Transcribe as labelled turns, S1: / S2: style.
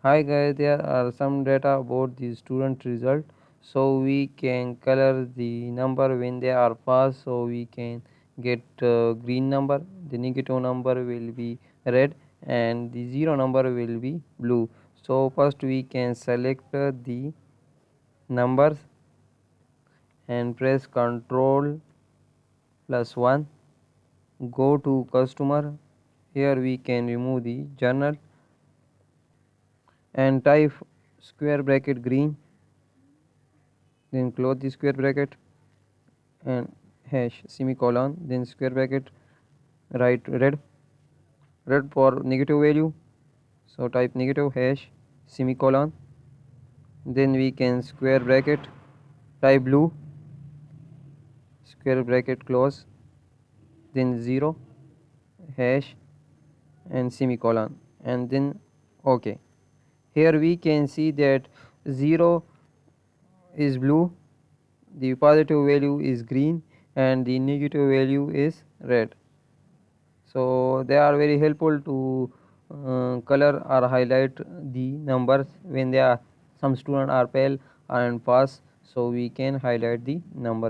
S1: Hi guys, there are some data about the student result. So we can color the number when they are passed. So we can get green number. The negative number will be red and the zero number will be blue. So first we can select the numbers and press Ctrl plus 1. Go to customer. Here we can remove the journal and type square bracket green, then close the square bracket and hash semicolon, then square bracket, write red for negative value, so type negative hash semicolon, then we can square bracket, type blue, square bracket close, then 0 hash and semicolon, and then OK. Here we can see that 0 is blue, the positive value is green and the negative value is red. So they are very helpful to color or highlight the numbers when they are some student are pale and pass, so we can highlight the number.